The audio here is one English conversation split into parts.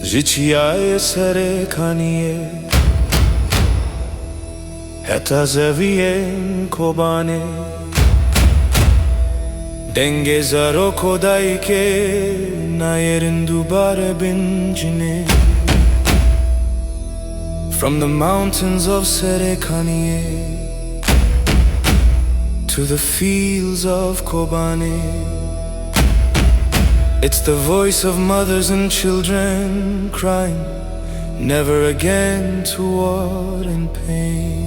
Życia sere kaniye Heta zeviyen kobane Denge zaro kodayke Na yerin dubare bincine From the mountains of Serekaniye to the fields of Kobane, it's the voice of mothers and children crying, never again to war and pain.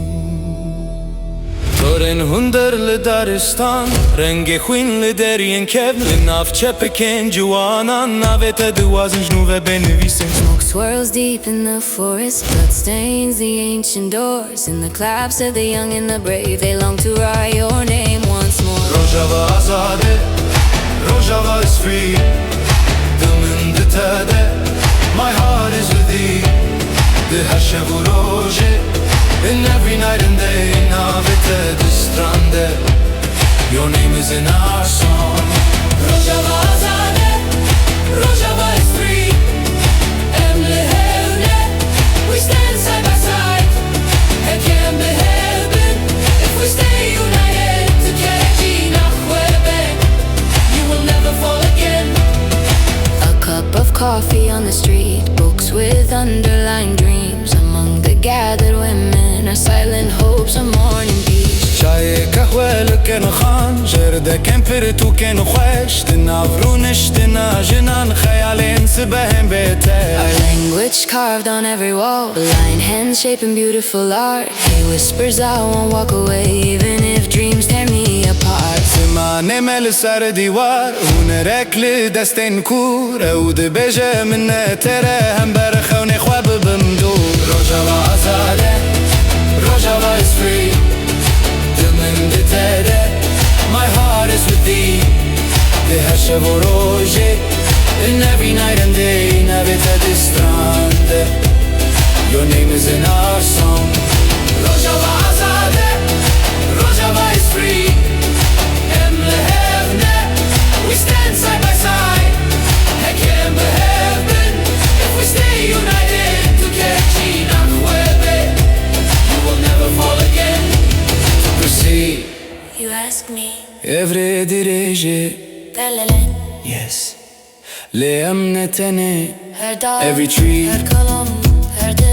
Toren hunder le Daristan, renge khwin le derien kev, le nav chepeken juana, navete duazin jnuve benevisen. Smoke swirls deep in the forest, blood stains the ancient doors. In the claps of the young and the brave, they long to write your name once more. Rojava Azad, Rojava is free. My heart is with thee. The hardship in every night and day. Navete distrande. Your name is in our song. Rojava Azad, Rojava is free. We stand side by side. It can be heaven if we stay united. You will never fall again. A cup of coffee on the street, books with underlined dreams. Among the gathered women are silent hopes of morning peace. شاي قهوة لكن خان جردة كمبر تو كن خوش تنافرونش تنا جنان خيالين سبهم بيتك. Our language carved on every wall, blind hands shaping beautiful art. He whispers I won't walk away even if dreams tear me apart. سمعني مل سر ديوار ونرك لدستين كور او دبجة من ترى هم برخوني خواب بمدور. Rojava Azad, Rojava is free. My heart is with thee. The hardship in every night and day. Navete distrande. Your name is in our song. Rojava Azad, Rojava is free. We stand side by side. It can be heaven if we stay united. You will never fall again. Proceed. You ask me, Every dirige. Yes. Le amnetene. Every tree.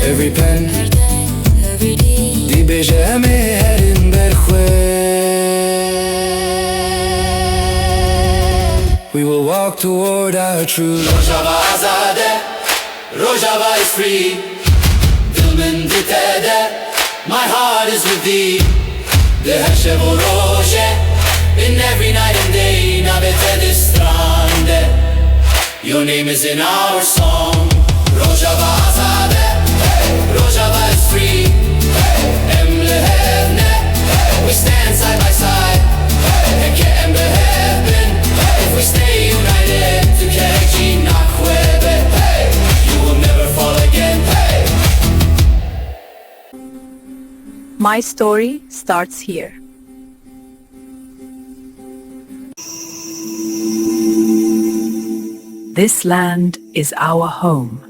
Every pen. every day. Di beje me herin berkhwe. We will walk toward our truth. Rojava Azad, Rojava is free. My heart is with thee. The hardship in every night and day. Navete distrande. Your name is in our song. Rojava Azad, Rojava is free. We stand side by side. It can be heaven if we stay united. You will never fall again. My story starts here. This land is our home.